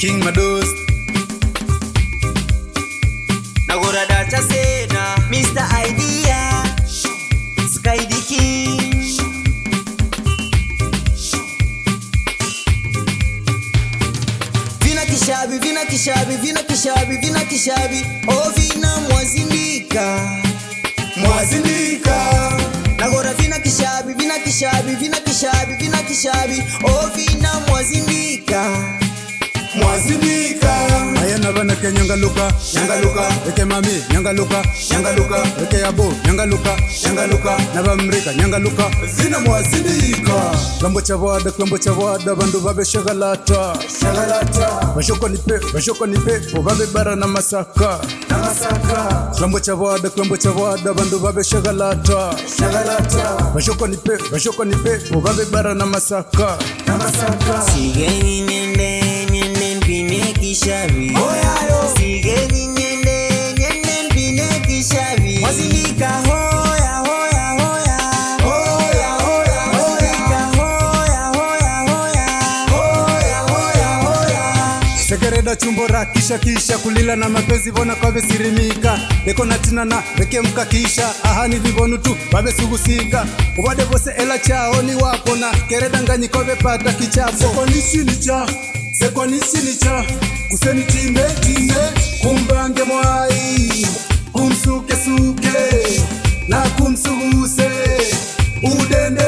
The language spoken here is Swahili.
King Mados Nagora Dacha Sena Mr. Idea Sky the King Vina kishabi, vina kishabi, vina kishabi, vina kishabi Oh vina mwazindika Mwazindika Nagora vina kishabi, vina kishabi, vina kishabi, vina kishabi Oh vina mwazindika Mwazindika Ayana bana ke nyangaluka Eke mami nyangaluka Eke abo nyangaluka Nabamrika nyangaluka Zina mwazindika Klambo chavada bandu babe shagalata Bashoko nipe Obabe bara na masaka Klambo chavada bandu babe shagalata Bashoko nipe Obabe bara na masaka Sigeni nende mpine kishabi Sigeni nende mpine kishabi Mwazindika hoya Sekereda chumbora kisha kulila na mapenzi bona kwa besirimika Deko na tina na beke mka kisha ahani vibonu tu babe sugusika Ubade bose ela chao ni wako na kereda nganyi kwa bepata kichapo Sekwa nisi cha kuseni time kumbange mwai kumsuke na kumsuguse udende